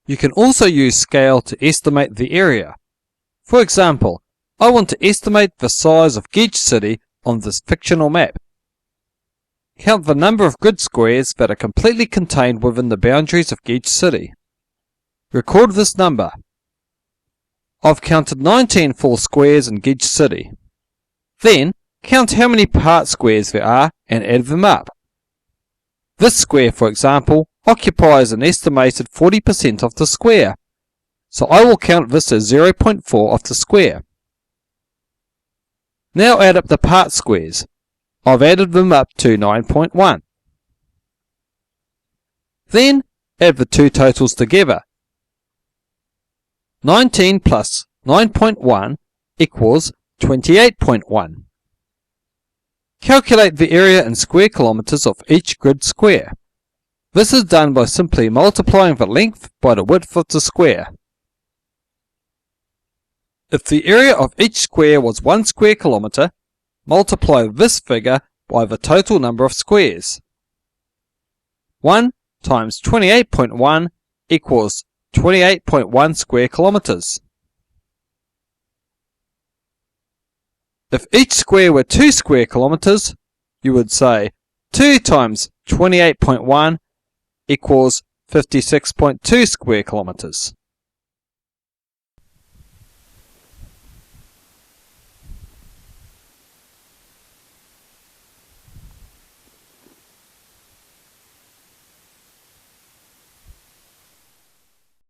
You can also use scale to estimate the area. For example, I want to estimate the size of Gedge City on this fictional map. Count the number of grid squares that are completely contained within the boundaries of Gedge City. Record this number. I've counted 19 full squares in Gedge City. Then, count how many part squares there are and add them up. This square, for example, occupies an estimated 40% of the square, so I will count this as 0.4 of the square. Now add up the part squares. I've added them up to 9.1. Then add the two totals together. 19 plus 9.1 equals 28.1. Calculate the area in square kilometers of each grid square. This is done by simply multiplying the length by the width of the square. If the area of each square was 1 square kilometer, multiply this figure by the total number of squares. 1 times 28.1 equals 28.1 square kilometers. If each square were 2 square kilometers, you would say 2 times 28.1 equals 56.2 square kilometers.